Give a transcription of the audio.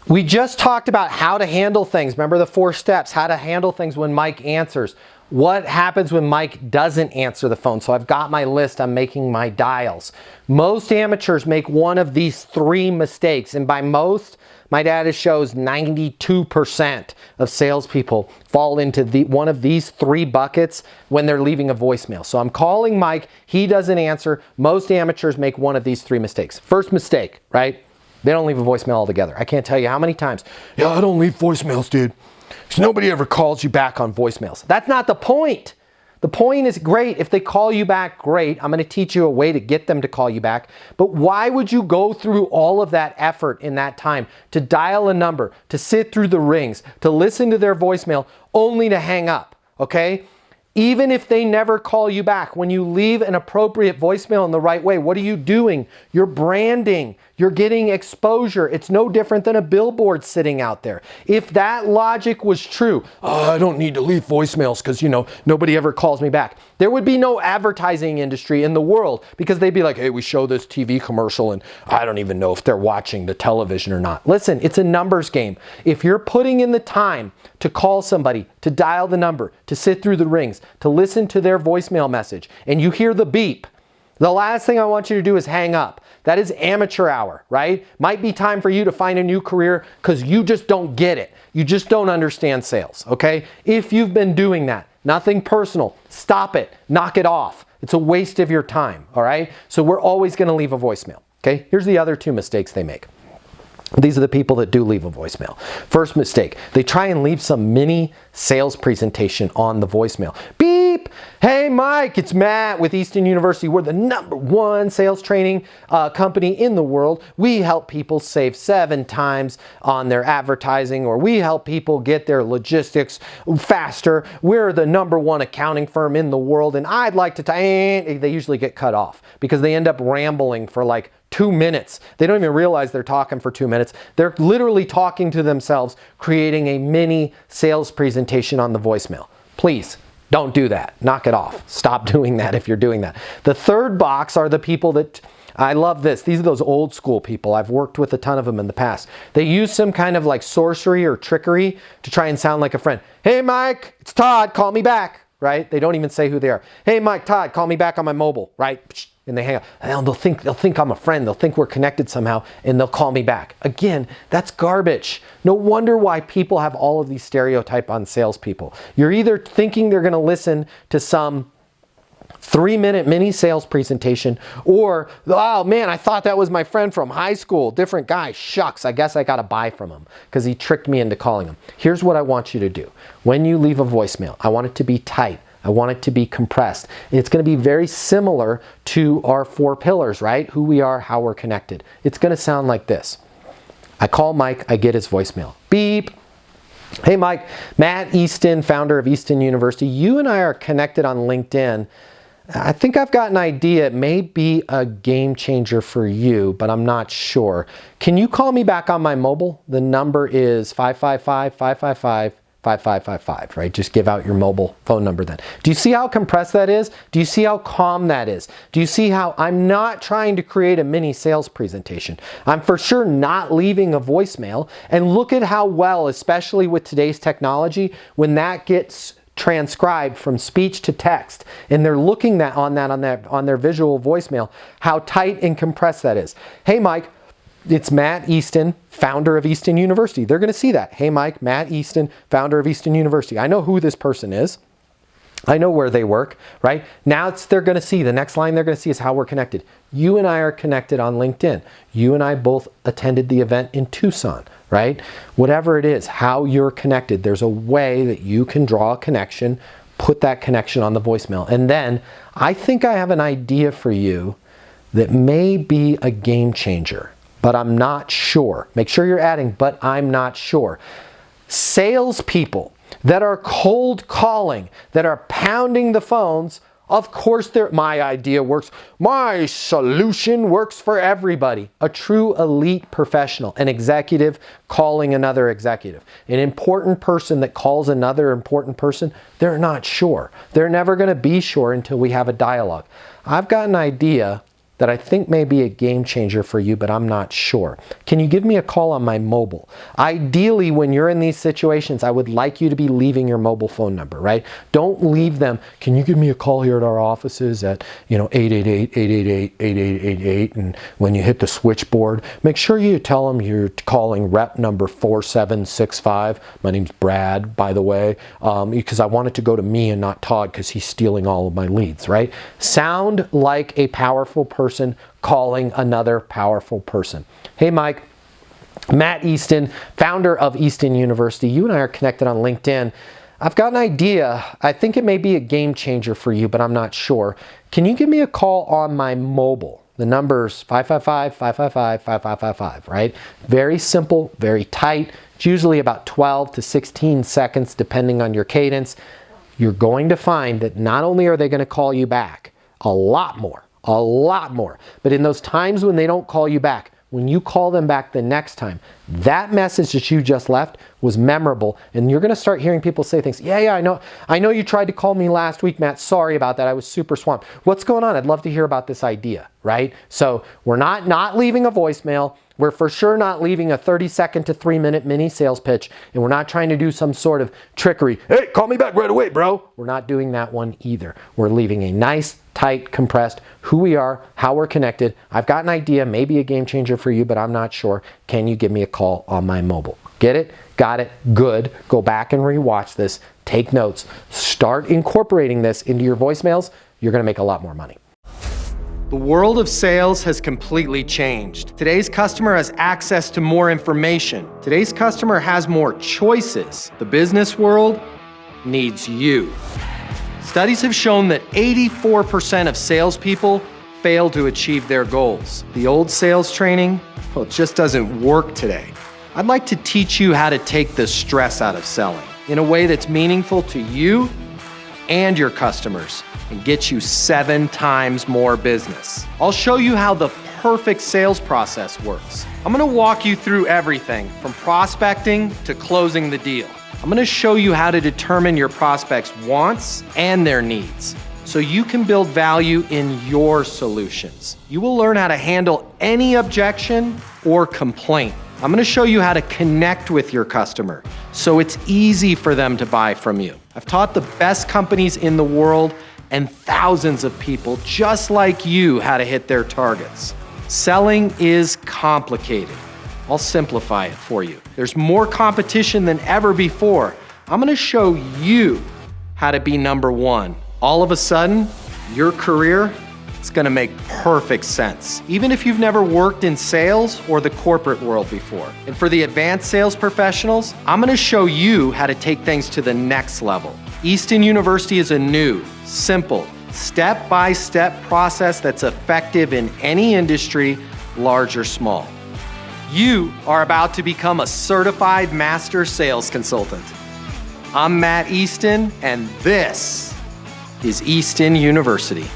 We just talked about how to handle things. Remember the 4 steps, how to handle things when Mike answers. What happens when Mike doesn't answer the phone? So I've got my list, I'm making my dials. Most amateurs make one of these 3 mistakes, and by most, my data shows 92% of salespeople fall into one of these 3 buckets when they're leaving a voicemail. So I'm calling Mike, he doesn't answer. Most amateurs make one of these 3 mistakes. First mistake, right? They don't leave a voicemail altogether. I can't tell you how many times, yeah, I don't leave voicemails, dude. Because nobody ever calls you back on voicemails. That's not the point. The point is great. If they call you back, great. I'm going to teach you a way to get them to call you back. But why would you go through all of that effort in that time to dial a number, to sit through the rings, to listen to their voicemail, only to hang up, okay? Even if they never call you back, when you leave an appropriate voicemail in the right way, what are you doing? You're branding. You're getting exposure. It's no different than a billboard sitting out there. If that logic was true, oh, I don't need to leave voicemails because, nobody ever calls me back. There would be no advertising industry in the world because they'd be like, hey, we show this TV commercial and I don't even know if they're watching the television or not. Listen, it's a numbers game. If you're putting in the time to call somebody, to dial the number, to sit through the rings, to listen to their voicemail message, and you hear the beep, the last thing I want you to do is hang up. That is amateur hour, right? Might be time for you to find a new career because you just don't get it. You just don't understand sales, okay? If you've been doing that, nothing personal, stop it, knock it off. It's a waste of your time, all right? So we're always going to leave a voicemail, okay? Here's the other 2 mistakes they make. These are the people that do leave a voicemail. First mistake, they try and leave some mini sales presentation on the voicemail. Beep! Hey Mike, it's Matt with Easton University. We're the #1 sales training company in the world. We help people save 7 times on their advertising, or we help people get their logistics faster. We're the #1 accounting firm in the world, and I'd like to they usually get cut off because they end up rambling for like 2 minutes. They don't even realize they're talking for 2 minutes. They're literally talking to themselves, creating a mini sales presentation on the voicemail. Please, don't do that. Knock it off. Stop doing that if you're doing that. The third box are the people that, I love this. These are those old school people. I've worked with a ton of them in the past. They use some kind of like sorcery or trickery to try and sound like a friend. Hey Mike, it's Todd, call me back, right? They don't even say who they are. Hey Mike, Todd, call me back on my mobile, right? And they hang up. And they'll think I'm a friend. They'll think we're connected somehow, and they'll call me back. Again, that's garbage. No wonder why people have all of these stereotypes on salespeople. You're either thinking they're going to listen to some 3-minute mini sales presentation, or, oh man, I thought that was my friend from high school, different guy. Shucks, I guess I got to buy from him because he tricked me into calling him. Here's what I want you to do. When you leave a voicemail, I want it to be tight. I want it to be compressed. It's going to be very similar to our 4 pillars, right? Who we are, how we're connected. It's going to sound like this. I call Mike, I get his voicemail. Beep. Hey Mike, Matt Easton, founder of Easton University. You and I are connected on LinkedIn. I think I've got an idea. It may be a game changer for you, but I'm not sure. Can you call me back on my mobile? The number is 555-555-5555, right? Just give out your mobile phone number then. Do you see how compressed that is? Do you see how calm that is? Do you see how I'm not trying to create a mini sales presentation? I'm for sure not leaving a voicemail. And look at how well, especially with today's technology, when that gets transcribed from speech to text, and they're looking on their visual voicemail, how tight and compressed that is. Hey Mike, it's Matt Easton, founder of Easton University. They're going to see that. Hey Mike, Matt Easton, founder of Easton University. I know who this person is. I know where they work, right? Now they're going to see, the next line they're going to see is how we're connected. You and I are connected on LinkedIn. You and I both attended the event in Tucson, right? Whatever it is, how you're connected, there's a way that you can draw a connection, put that connection on the voicemail. And then I think I have an idea for you that may be a game changer, but I'm not sure. Make sure you're adding, but I'm not sure. Salespeople that are cold calling, that are pounding the phones, of course my idea works. My solution works for everybody. A true elite professional, an executive calling another executive, an important person that calls another important person, they're not sure. They're never going to be sure until we have a dialogue. I've got an idea that I think may be a game changer for you, but I'm not sure. Can you give me a call on my mobile? Ideally, when you're in these situations, I would like you to be leaving your mobile phone number, right? Don't leave them. Can you give me a call here at our offices at 888-888-8888, and when you hit the switchboard, make sure you tell them you're calling rep number 4765. My name's Brad, by the way, because I want it to go to me and not Todd because he's stealing all of my leads, right? Sound like a powerful person calling another powerful person. Hey, Mike. Matt Easton, founder of Easton University. You and I are connected on LinkedIn. I've got an idea. I think it may be a game changer for you, but I'm not sure. Can you give me a call on my mobile? The number's 555-555-5555, right? Very simple, very tight. It's usually about 12 to 16 seconds, depending on your cadence. You're going to find that not only are they going to call you back, a lot more. But in those times when they don't call you back, when you call them back the next time, that message that you just left was memorable, and you're going to start hearing people say things. Yeah, I know you tried to call me last week, Matt. Sorry about that. I was super swamped. What's going on? I'd love to hear about this idea, right? So we're not leaving a voicemail. We're for sure not leaving a 30-second to 3-minute mini sales pitch, and we're not trying to do some sort of trickery. Hey, call me back right away, bro. We're not doing that one either. We're leaving a nice, tight, compressed, who we are, how we're connected. I've got an idea, maybe a game changer for you, but I'm not sure. Can you give me a call on my mobile? Get it? Got it? Good. Go back and rewatch this. Take notes. Start incorporating this into your voicemails. You're going to make a lot more money. The world of sales has completely changed. Today's customer has access to more information. Today's customer has more choices. The business world needs you. Studies have shown that 84% of salespeople fail to achieve their goals. The old sales training, well, it just doesn't work today. I'd like to teach you how to take the stress out of selling in a way that's meaningful to you and your customers and get you 7 times more business. I'll show you how the perfect sales process works. I'm gonna walk you through everything from prospecting to closing the deal. I'm gonna show you how to determine your prospects' wants and their needs so you can build value in your solutions. You will learn how to handle any objection or complaint. I'm gonna show you how to connect with your customer so it's easy for them to buy from you. I've taught the best companies in the world and thousands of people just like you how to hit their targets. Selling is complicated. I'll simplify it for you. There's more competition than ever before. I'm gonna show you how to be number one. All of a sudden, your career is gonna make perfect sense, even if you've never worked in sales or the corporate world before. And for the advanced sales professionals, I'm gonna show you how to take things to the next level. Easton University is a new, simple, step-by-step process that's effective in any industry, large or small. You are about to become a certified master sales consultant. I'm Matt Easton, and this is Easton University.